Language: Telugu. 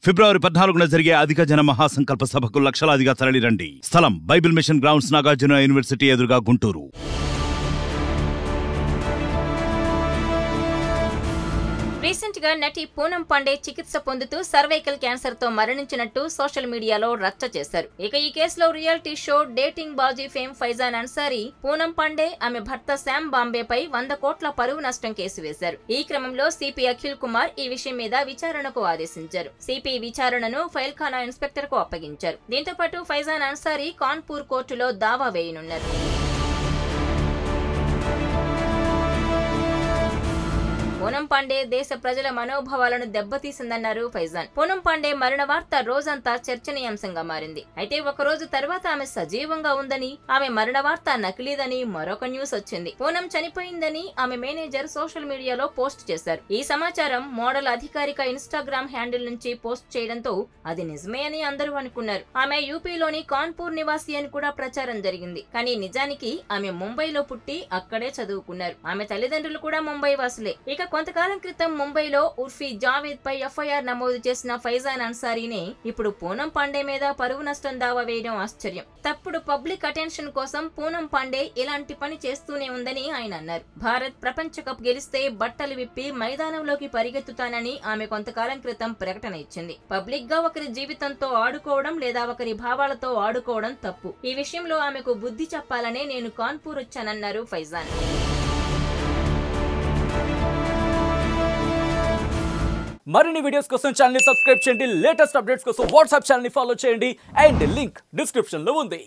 ఫిబ్రవరి 14న జరిగే అధిక జన మహాసంకల్ప సభకు లక్షలాదిగా తరలిరండి. స్థలం Bible mission grounds, Nagarjuna university ఎదురుగా, గుంటూరు. రీసెంట్ గా నటి పూనం పాండే చికిత్స పొందుతూ సర్వైకల్ క్యాన్సర్ తో మరణించినట్టు సోషల్ మీడియాలో రచ్చ చేశారు. ఇక ఈ కేసులో reality show dating Baazi fame Faizan Ansari Poonam Pandey ఆమె భర్త శామ్ బాంబేపై 100 కోట్ల పరువు నష్టం కేసు వేశారు. ఈ క్రమంలో సిపి అఖిల్ కుమార్ ఈ విషయం మీద విచారణకు ఆదేశించారు. సిపి విచారణను ఫైల్ఖానా ఇన్స్పెక్టర్ కు అప్పగించారు. దీంతో పాటు ఫైజాన్ అన్సారీ కాన్పూర్ కోర్టులో దావా వేయనున్నారు. పూనం పాండే దేశ ప్రజల మనోభావాలను దెబ్బతీసిందన్నారు ఫైజాన్. పూనం పాండే మరణ వార్త రోజంతా చర్చనీయాంశంగా మారింది. అయితే ఒక రోజు తర్వాత ఆమె సజీవంగా ఉందని, ఆమె మరణ వార్త నకిలీదని మరొక న్యూస్ వచ్చింది. పూనం చనిపోయిందని ఆమె మేనేజర్ సోషల్ మీడియాలో పోస్ట్ చేశారు. ఈ సమాచారం మోడల్ అధికారిక ఇన్స్టాగ్రామ్ హ్యాండిల్ నుంచి పోస్ట్ చేయడంతో అది నిజమే అని అందరూ అనుకున్నారు. ఆమె యూపీలోని కాన్పూర్ నివాసి అని కూడా ప్రచారం జరిగింది. కానీ నిజానికి ఆమె ముంబైలో పుట్టి అక్కడే చదువుకున్నారు. ఆమె తల్లిదండ్రులు కూడా ముంబై వాసులే. ఇక కొంతకాలం క్రితం ముంబైలో ఉర్ఫీ జావేద్ పై ఎఫ్ఐఆర్ నమోదు చేసిన ఫైజాన్ అన్సారీనే ఇప్పుడు పూనం పాండే మీద పరువు నష్టం దావా వేయడం ఆశ్చర్యం. తప్పుడు పబ్లిక్ అటెన్షన్ కోసం పూనం పాండే ఇలాంటి పని చేస్తూనే ఉందని ఆయన అన్నారు. భారత్ ప్రపంచ కప్ గెలిస్తే బట్టలు విప్పి మైదానంలోకి పరిగెత్తుతానని ఆమె కొంతకాలం క్రితం ప్రకటన ఇచ్చింది. పబ్లిక్ గా ఒకరి జీవితంతో ఆడుకోవడం లేదా ఒకరి భావాలతో ఆడుకోవడం తప్పు. ఈ విషయంలో ఆమెకు బుద్ధి చెప్పాలనే నేను కాన్పూర్ వచ్చానన్నారు ఫైజాన్. మరిన్ని వీడియోస్ కోసం ఛానల్ ని సబ్స్క్రైబ్ చేయండి. లేటెస్ట్ అప్డేట్స్ కోసం వాట్సాప్ ఛానల్ ని ఫాలో చేయండి. అండ్ లింక్ డిస్క్రిప్షన్ లో ఉంది.